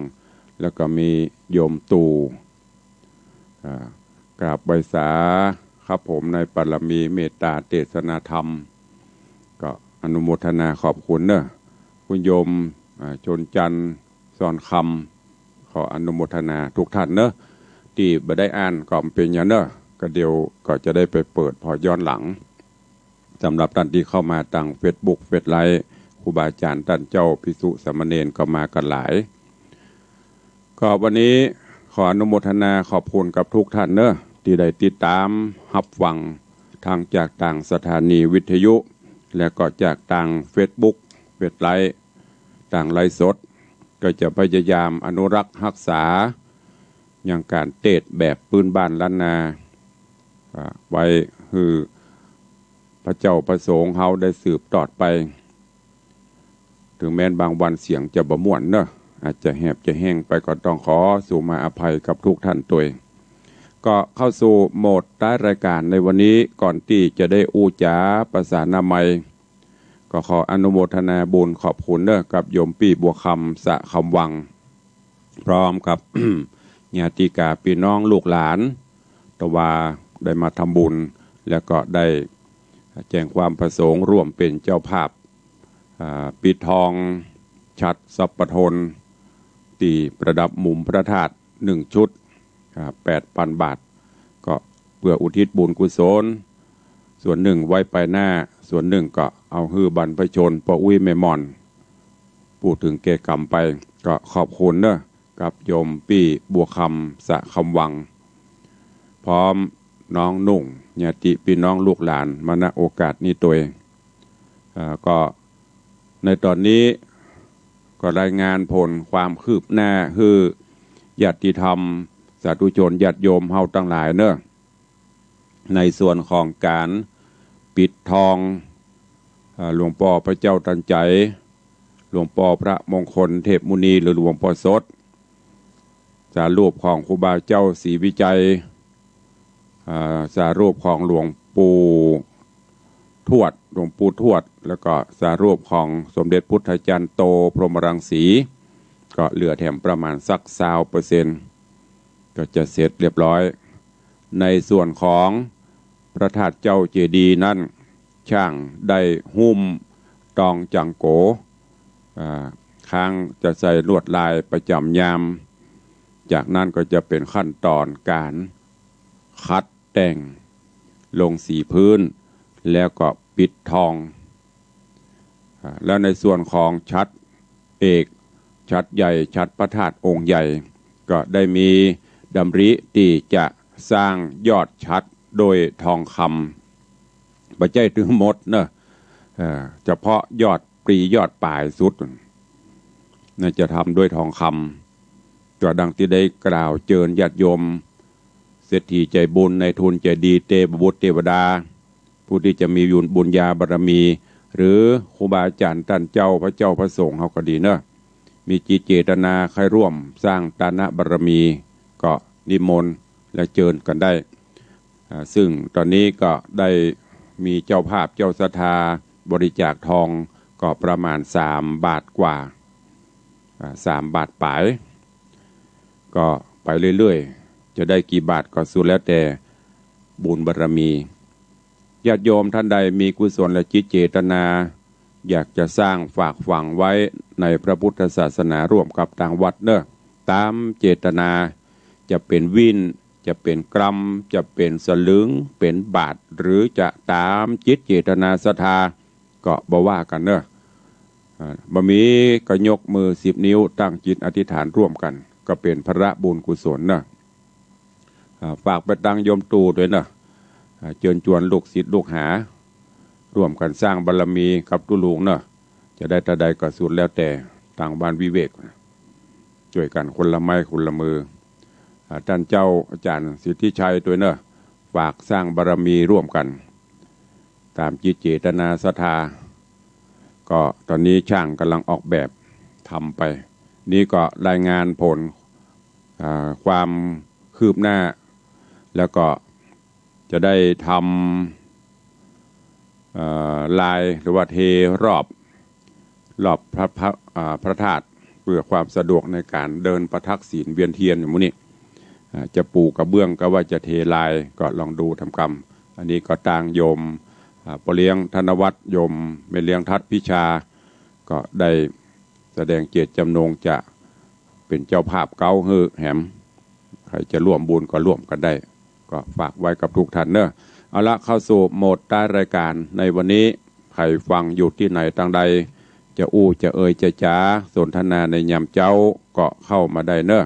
แล้วก็มีโยมตูกราบใบสาครับผมในปรมีเมตตาเทศนาธรรมก็อนุโมทนาขอบคุณเนอะคุณโยมชนจันทร์สอนคำขออนุโมทนาทุกท่านเนอะที่บ่ได้อ่านก็เป็นอย่างเนอะก็เดี๋ยวก็จะได้ไปเปิดพอย้อนหลังสำหรับท่านที่เข้ามาทาง Facebook เฟซไลฟ์ครูบาอาจารย์ท่านเจ้าภิกษุสามเณรก็มากันหลายก็วันนี้ขออนุโมทนาขอบคุณกับทุกท่านเนอะที่ได้ติดตามรับฟังทางจากต่างสถานีวิทยุและก็จากต่าง Facebook เฟซไลฟ์ต่างไลฟ์สดก็จะพยายามอนุรักษ์รักษาอย่างการเทศแบบปืนบ้านล้านนาไว้คือพระเจ้าประสงค์เฮาได้สืบตอดไปถึงแม้นบางวันเสียงจะบ่ม่วนเนอะ อาจจะแหบจะแห้งไปก็ต้องขอสู่มาอภัยกับทุกท่านตัวเองก็เข้าสู่โหมดท้ายรายการในวันนี้ก่อนที่จะได้อู้จ๋าประสานนามัยก็ขออนุโมทนาบุญขอบคุณเด้อกับโยมปี้บัวคำสะคำวังพร้อมกับ ญาติกาพี่น้องลูกหลานตะวาได้มาทำบุญแล้วก็ได้แจ้งความประสงค์ร่วมเป็นเจ้าภาพปิดทองชัดสัพพทนตีประดับมุมพระธาตุ1 ชุด8,000 บาทก็เพื่ออุทิศบุญกุศลส่วนหนึ่งไว้ไปหน้าส่วนหนึ่งก็เอาฮือบรรพชนปะอุ้ยแม่มอนพูดถึงเกกรรมไปก็ขอบคุณเนอะกับโยมปี้บัวคำสะคำวังพร้อมน้องนุ่งญาติพี่น้องลูกหลานมาณโอกาสนี้ตัวเองก็ในตอนนี้ก็รายงานผลความคืบหน้าคือญาติธรรมสาธุชนญาติโยมเฮาทั้งหลายเนอะในส่วนของการปิดทองหลวงพ่อพระเจ้าตันใจหลวงพ่อพระมงคลเทพมุนีหรือหลวงพ่อสดสารูปของครูบาเจ้าศรีวิจัยสารูปของหลวงปู่ทวดหลวงปู่ทวดแล้วก็สารูปของสมเด็จพุทธจารย์โตพรหมรังสีก็เหลือแถมประมาณสัก20%ก็จะเสร็จเรียบร้อยในส่วนของพระธาตุเจ้าเจดีย์นั้นช่างได้หุ้มตองจังโกค้างจะใส่ลวดลายประจำยามจากนั้นก็จะเป็นขั้นตอนการคัดแต่งลงสีพื้นแล้วก็ปิดทองแล้วในส่วนของชัดเอกชัดใหญ่ชัดพระธาตุองค์ใหญ่ก็ได้มีดำริที่จะสร้างยอดชัดโดยทองคำปัจจัยถึงหมดเนอะเฉพาะยอดปรียอดปลายสุดน่าจะทำด้วยทองคำก็ดังที่ได้กล่าวเชิญญาติโยมเศรษฐีใจบุญในทุนใจดีเทพบุตรเทวดาผู้ที่จะมีบุญญาบารมีหรือครูบาอาจารย์ท่านเจ้าพระเจ้าพระสงฆ์เขาก็ดีเนอะมีจิตเจตนาใครร่วมสร้างตานะบารมีก็นิมนต์และเชิญกันได้ซึ่งตอนนี้ก็ได้มีเจ้าภาพเจ้าศรัทธาบริจาคทองก็ประมาณ3 บาทกว่า3 บาทปลายก็ไปเรื่อยๆจะได้กี่บาทก็สุดแล้วแต่บุญบารมีญาติโยมท่านใดมีกุศลและจิตเจตนาอยากจะสร้างฝากฝังไว้ในพระพุทธศาสนาร่วมกับทางวัดเนอะตามเจตนาจะเป็นวินจะเป็นกรัมจะเป็นสลึงเป็นบาทหรือจะตามจิตเจตนาศรัทธาก็บ่ว่ากันเนอะบ่มีก็ยกมือ10 นิ้วตั้งจิตอธิษฐานร่วมกันก็เป็นพระบุญกุศลเนอะฝากไปตั้งโยมตู่ด้วยเนอะเชิญชวนลูกศิษย์ลูกหาร่วมกันสร้างบารมีกับตุลุงเนอะจะได้ตาใดก็สุดแล้วแต่ต่างบ้านวิเวกช่วยกันคนละไม้คนละมือท่านเจ้าอาจารย์สิทธิชัยตัวเนอะฝากสร้างบารมีร่วมกันตามจิตเจตนาศรัทธาก็ตอนนี้ช่างกำลังออกแบบทำไปนี่ก็รายงานผลความคืบหน้าแล้วก็จะได้ทำลายหรือว่าเทรอบพระธาตุเพื่อความสะดวกในการเดินประทักษิณเวียนเทียนอย่างนี้จะปูกระเบื้องก็ว่าจะเทลายก็ลองดูทำกรรมอันนี้ก็ต่างโยมปเลี้ยงธนวัฒน์โยมแม่เลี้ยงทัดพิชาก็ได้แสดงเจตจำนงจะเป็นเจ้าภาพเก้าฮือแหมใครจะร่วมบุญก็ร่วมกันได้ก็ฝากไว้กับทุกท่านเนอะเอาละเข้าสู่โหมดใต้รายการในวันนี้ใครฟังอยู่ที่ไหนทางใดจะอู้จะเอ่ยจะจ้าสนทนาในยามเจ้าก็เข้ามาได้เนอะ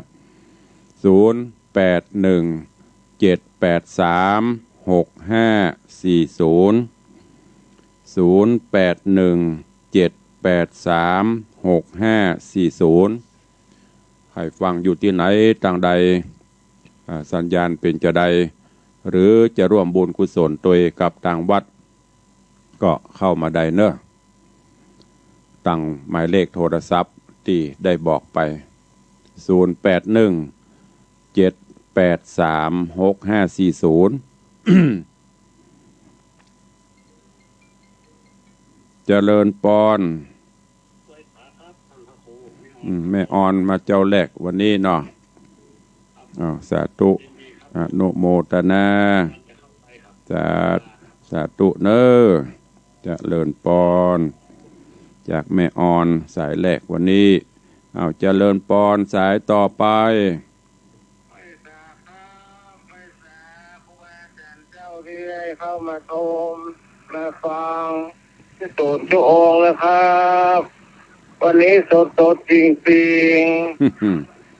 0817836540ให้ฟังอยู่ที่ไหนทางใดสัญญาณเป็นจะใดหรือจะร่วมบุญกุศลตัวกับทางวัดก็เข้ามาได้เนอะตั้งหมายเลขโทรศัพท์ที่ได้บอกไป 0817836540 เจริญปอนแม่ออนมาเจ้าแรกวันนี้เนาะสาธุอนุโมทนาสาธุเนอเจริญปอนจากแม่ออนสายแรกวันนี้เจริญปอนสายต่อไปเข้ามาชมมาฟังสดทุกองค์นะครับวันนี้สดจริง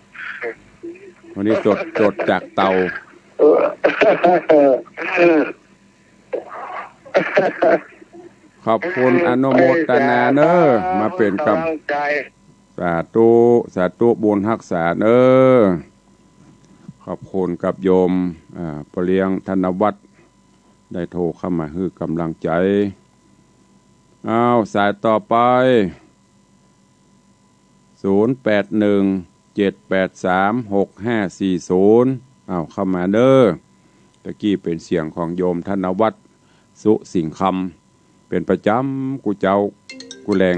ๆวันนี้สดจากเตาขอบคุณอนุโมทนาเนอมาเป็นกำลังใจสาธุบุญรักษาเนอขอบคุณกับโยมปเลี้ยงธนวัฒน์ได้โทรเข้ามาให้กำลังใจสายต่อไป0817836540เข้ามาเด้อตะกี้เป็นเสียงของโยมธนวัฒน์สุสิงห์คำเป็นประจำกูเจ้ากูแรง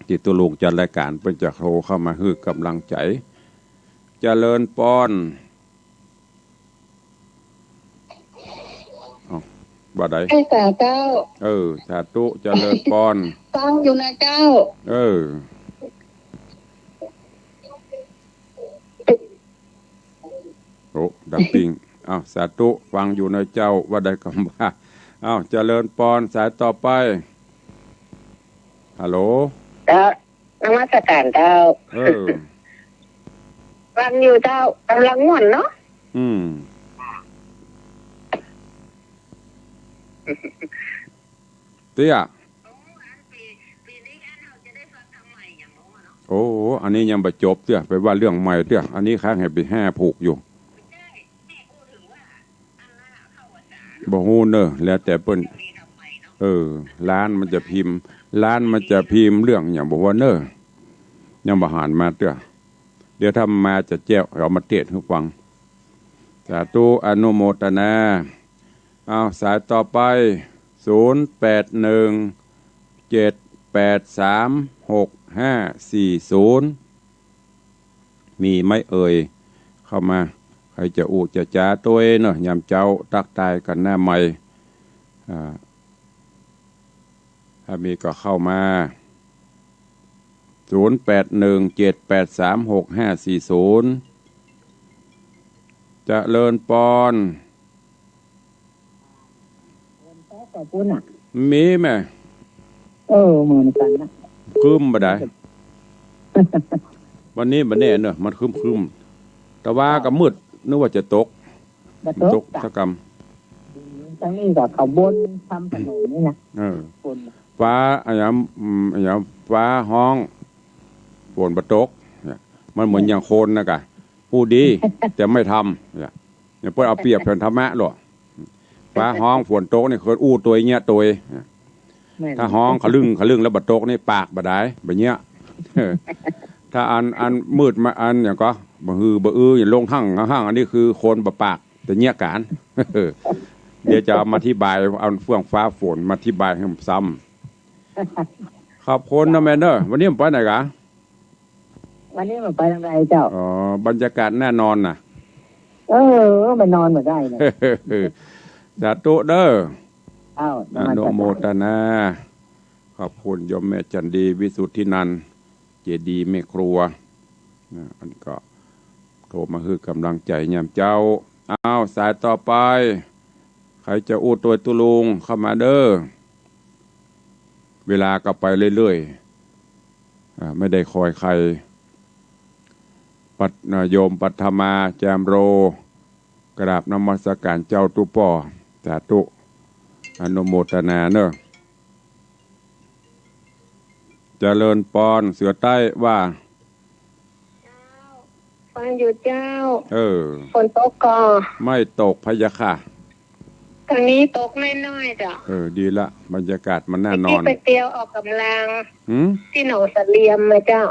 ที่ตัวลูกจัดรายการเป็นจะโทรเข้ามาให้กำลังใจเจริญปอนบ่ได้ให้สาเจ้าสาธุเจริญปอนฟังอยู่นะเจ้าดับปิงสาธุฟังอยู่ในเจ้าว่าได้คำว่าเจริญปอนสายต่อไปฮัลโหลนมัสการเจ้าฟังอยู่เจ้ากำลังง่วนเนาะเตี้ยโอ้อันนี้ยังไม่จบเตี้ยไปว่าเรื่องใหม่เตี้ยอันนี้ค้างให้ไป5ผูกอยู่บ่ฮู้เนอะแล้วแต่เปิ้นร้านมันจะพิมพ์เรื่องอย่างบอกว่าเนอะยังบ่หานมาเตี้ยเดี๋ยวถ้ามาจะแจ้วเรามาเทศน์ให้ฟังสาธุอนุโมทนาสายต่อไป0817836540มีไม่เอ่ยเข้ามาใครจะจะจ้าตัวเนาะยามเจ้าตักตายกันหน้าใหม่ถ้ามีก็เข้ามา0817836540เจริญปอนมีไหมเหมือนกันนะคืมบ่ได้วันนี้บ่แน่เนอะมันคืมแต่ว่าก็มืดนึกว่าจะตกสักกรรมทั้งนี้ก็เขาบนทำถนนนี่นะฟ้าอย่างฟ้าห้องฝนบ่ตกมันเหมือนอย่างโคนนะกะพูดดีแต่ไม่ทำเนี่ยเพิ่นเอาเปรียบเพิ่นธรรมะหรอฟ้าห้องฝนตกนี่เคยอู้ตัวเงี้ยตัวถ้าห้องขลึงแล้วบ่ตกนี่ปากบ่ได้แบบเนี้ยถ้าอันมืดมาอันอย่างก็บ่อย่างลงหั่งอันนี้คือโคนบ่ปากแต่เงี้ยการเดี๋ยวจะมาอธิบายเอาเฟื่องฟ้าฝนมาอธิบายให้ซ้ำขอบคุณนะแม่เนอวันนี้มันไปไหนกะวันนี้มันไปทางไหนเจ้าบรรยากาศแน่นอนน่ะมันนอนเหมือนได้นะสาธุเด้ออนุโมทนาขอบคุณโยมแม่จันดีวิสุทธินันท์เจดีแม่ครัวอันก็โทรมาคือกำลังใจยามเจ้าสายต่อไปใครจะอู้ตัวตุลุงเข้ามาเด้อเวลาก็ไปเรื่อยๆไม่ได้คอยใครโยมปัทมาแจมโรกราบนมัสการเจ้าตุป่อสาธุอนุโมทนาเนอะเจริญปอนเสือใต้ว่าฟังอยู่เจ้าฝนตกก่อไม่ตกพะยะค่ะทางนี้ตกน้อยๆจ้ะดีละบรรยากาศมันแน่นอนไปเตียวออกกำลังที่หนองสะเลียมมาเจ้า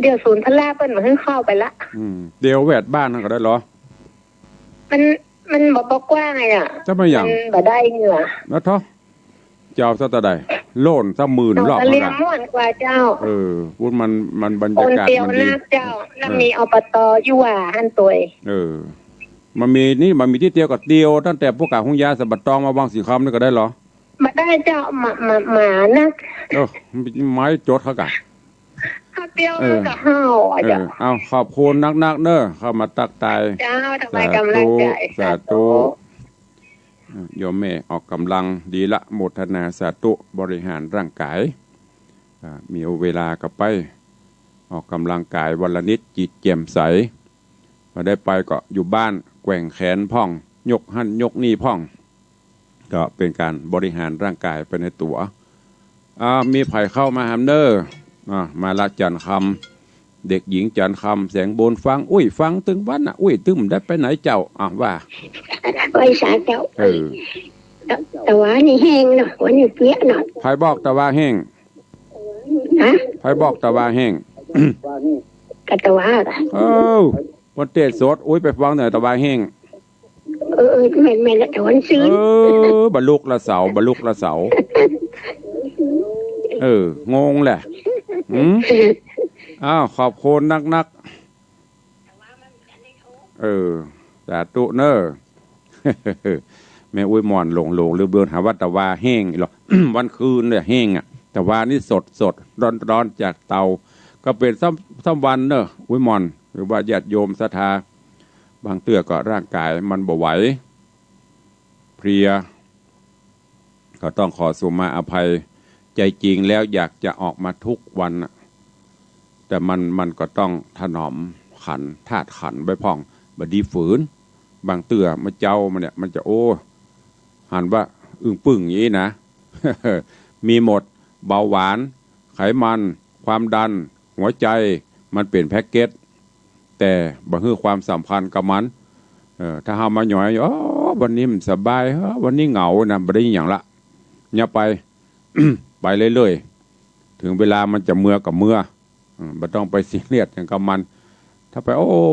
เดี๋ยวศูนย์พระลาเปิ้นมาให้เข้าไปละเดียวแวดบ้านนั่นก็ได้เหรอมันบอกกว้างไงอ่ะจะไม่อย่างมันบ่ได้เหงื่อแล้วท้อเจ้าซะตะใดโล่นซะหมื่นรอบเลี้ยงม่วนกว่าเจ้าพูดมันบรรยากาศมันดีเจ้าแล้วมีอบตอยู่ว่าหั่นตัวมันมีที่เตียวกับเตียวตั้งแต่พวกกาหุงยาสะบัดตองมาบางสีคำนี่ก็ได้เหรอมาได้เจ้าหมานักไม้โจดเขากะเตียวกับเฮาเอาขอบคุณนักเนอะเข้ามาตักตายเจ้าทำไมกำลังใจสาธุโยมแม่ออกกำลังดีละโมทนาสาธุบริหารร่างกายมีเวลากับไปออกกำลังกายวันละนิดจิตแจ่มใสพอได้ไปก็อยู่บ้านแกว่งแขนพ่องยกหั่นยกนี่พ่องก็เป็นการบริหารร่างกายไปในตัวมีไผ่เข้ามาหามเนอร์มาละจันคำเด็กหญิงจันคำแสงบนฟังฟังตึงวันตึงได้ไปไหนเจ้าว่าไปสาเจ้าแต่ว่านี่แห้งเนาะวันนี้เปียกเนาะไผ่บอกแต่ว่าแห้งไผ่บอกแต่ว่าแห้งกะตะว่าวันเตะสดไปฟังหน่อยแต่ว่าแห้งแม่ละถอนซื้อบรรลุละเสางงแหละขอบคุณนักสาธุเนอแม่มอนหลงหรือเบือนหาว่าตะวาแห้งหรอ วันคืนเนี่ยแห้งแต่ว่านี่สดร้อนจากเตาก็เป็นซ้ำวันเนอะมอนหรือว่าญาติโยมศรัทธาบางเตื้อก็ร่างกายมันบ่ไหวเพลียก็ต้องขอสุมาอภัยใจจริงแล้วอยากจะออกมาทุกวันแต่มันก็ต้องถนอมขันธาตุขันไปพ่องบดีฝืนบางเตื้อมาเจ้ามันเนี่ยมันจะหันว่าอึ้งปึ้งอย่างนี้นะ มีหมดเบาหวานไขมันความดันหัวใจมันเปลี่ยนแพ็กเกจแต่บ่ฮื้อความสัมพันธ์กับมันถ้าเฮามาหน่อยวันนี้มันสบายวันนี้เหงานะบ่ได้อย่างละอย่าไป ไปเรื่อยๆถึงเวลามันจะเมื่อกับเมื่อบ่ต้องไปซีเรียสอย่างกับมันถ้าไป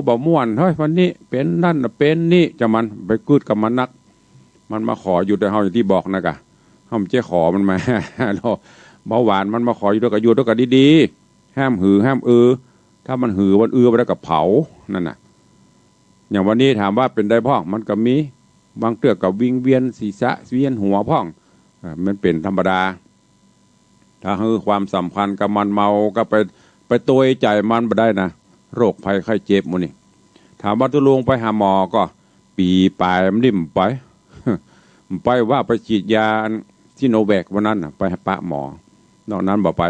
บ่ม่วนเฮ้ยวันนี้เป็นนั่นเป็นนี่จะมันไปกึดกับมันนักมันมาขออยู่แต่เฮาอย่างที่บอกนะกะเฮาจะขอมันมาเบาหวานมันมาขออยู่ด้วยกันดีๆห้ามหือห้ามถ้ามันหือวันไปแล้วกับเผานั่นน่ะอย่างวันนี้ถามว่าเป็นได้พ่องมันก็มีบางเตื้อกับวิงเวียนศีรษะเวียนหัวพ่องมันเป็นธรรมดาถ้าฮือความสัมพันธ์กับมันเมาก็ไปตัวใจมันบ่ได้นะโรคภัยไข้เจ็บหมดนี่ถามว่าตุลุงไปหาหมอก็ปีปลายมันดิ่มไป ไปว่าไปฉีดยาซิโนแวควันนั้นไปปะหมอนอกนั้นบ่ไป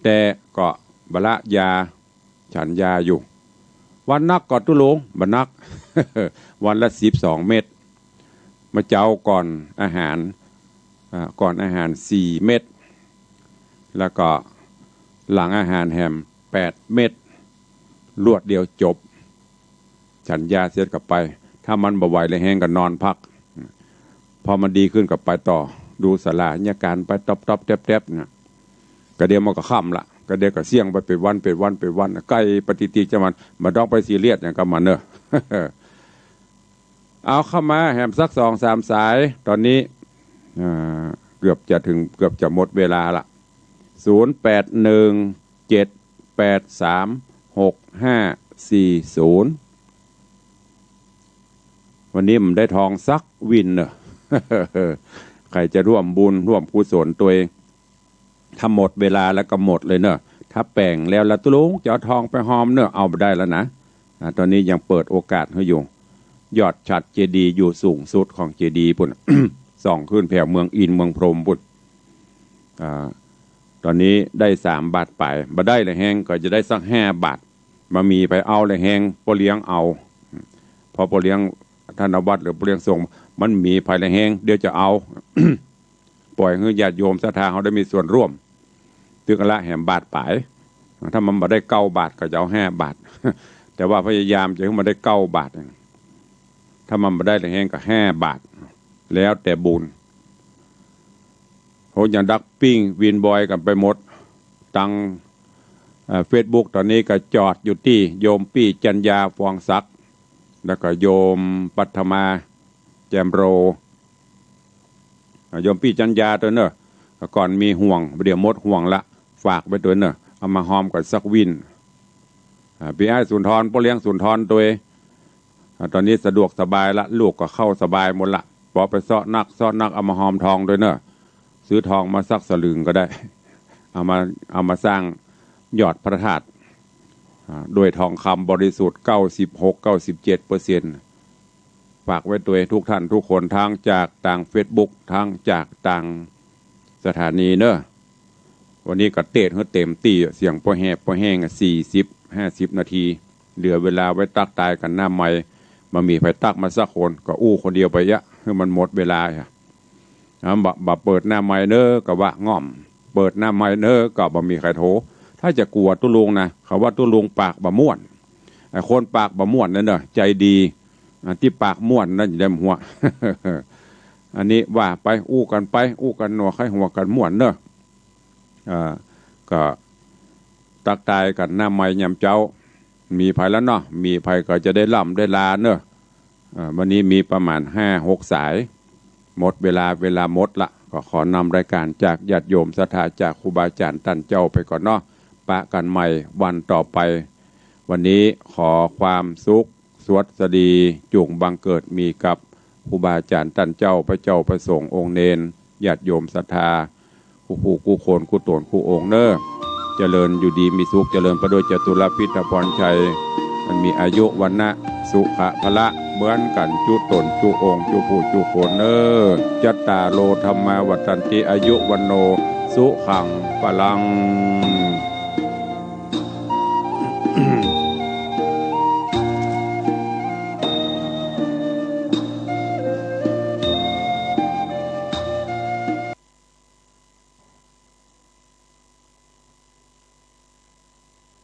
แต่ก็บละยาฉันยาอยู่วันนักก่อนตุลุงบ่นัก วันละ12 เม็ดมาเจ้าก่อนอาหาร4 เม็ดแล้วก็หลังอาหารแฮม8 เม็ดรวดเดียวจบฉันยาเสร็จกลับไปถ้ามันบ่ไหวเลยแห้งก็นอนพักพอมันดีขึ้นกับไปต่อดูสลาญาการไปตบแทบๆนะก็เดี๋ยวมันก็ค่ำละก็เดี๋ยวก็เสี่ยงไปเป็นวันใกล้ปฏิทินจะมันต้องไปซีเรียสอย่างกับมันเนอะ เอาเข้ามาแฮมสัก 2-3 สายตอนนี้เกือบจะหมดเวลาละ0817836540วันนี้มันได้ทองสักวินเนอะ ใครจะร่วมบุญร่วมกุศลตัวเองถ้าหมดเวลาแล้วก็หมดเลยเนอะถ้าแป่งแล้วตุลุงจะเอาทองไปหอมเนอะเอาไปได้แล้วนะตอนนี้ยังเปิดโอกาสให้อยู่ยอดฉัตรเจดีย์อยู่สูงสุดของเจดีย์ปุ่น ส่องขึ้นแผ่วเมืองอินเมืองพรหมปุ่นตอนนี้ได้3 บาทไปบ่ได้เลยแห้งก็จะได้สัก5 บาทมามีไปเอาเลยแห้งปอเลี้ยงเอาพอปอเลี้ยงท่านวัดหรือปอเลี้ยงส่งมันมีภายในแห้งเดี๋ยวจะเอา ปล่อยให้ญาติโยมศรัทธาเขาได้มีส่วนร่วมตึกละแหมบาทไปถ้ามันบ่ได้9 บาทก็จะเอา5 บาท แต่ว่าพยายามจะให้มันได้9 บาทถ้ามันบ่ได้เลยแห้งก็5 บาทแล้วแต่บุญโหอย่างดักปิ้งวินบอยกันไปหมดตัง Facebook ตอนนี้ก็จอดอยู่ที่โยมปี้จัญญาฟองศักดิ์แล้วก็โยมปัทมาแจมโรโยมปี้จัญญาตัวเนอะก่อนมีห่วงเดี๋ยวมดห่วงละฝากไปตัวเนอะเอามาหอมกับสักวินพี่ไอ้สุนทรพ่อเลี้ยงสุนทรตัวตอนนี้สะดวกสบายละลูกก็เข้าสบายหมดละพอไปซ่อนักเอามาหอมทองด้วยเนอะซื้อทองมาสักสลึงก็ได้เอามาสร้างยอดพระธาตุด้วยทองคำบริสุทธิ์ 96-97% ฝากไว้ตัวทุกท่านทุกคนทั้งจากต่าง Facebook ทั้งจากต่างสถานีเนอะวันนี้ก็เต็มตีเสียงพอแห้ง40-50 นาทีเหลือเวลาไว้ตักตายกันหน้าใหม่มามีไผตักมาสักคนก็อู้คนเดียวไปยะคือมันหมดเวลาค่ะบ่เปิดหน้าใหม่เนอะก็ว่าง่อมเปิดหน้าใหม่เนอะก็บ่มีใครโทรถ้าจะกลัวตุลุงนะเขาว่าตุลุงปากบ่ม่วนไอ้คนปากบ่ม่วนนั่นเนอะใจดีที่ปากม่วนนั่นอย่าหัว อันนี้ว่าไปอู้กันไปอู้กันหนัวไข้หัวกันม่วนเนอะก็ตักตายกันหน้าใหม่ยำเจ้ามีภัยแล้วเนาะมีภัยก็จะได้ล่ำได้ลาเนอะวันนี้มีประมาณ 5-6 สายหมดเวลาหมดละก็ขอนำรายการจากญาติโยมศรัทธาจากครูบาอาจารย์ท่านเจ้าไปก่อนเนาะปะกันใหม่วันต่อไปวันนี้ขอความสุขสวัสดีจุงบังเกิดมีกับครูบาอาจารย์ท่านเจ้าพระเจ้าประสงค์องค์เนนญาติโยมศรัทธาคู่คู่คนคู่ตนคู่องค์เนอะเจริญอยู่ดีมีสุขเจริญประโดยจตุรพิธพรชัยมันมีอายุวันนะสุขะพละเหมือนกันจุตนจุองค์จุผู้จุโคนเนอจัตตาโลธรรมาวัฏันติอายุวันโนสุขังพลัง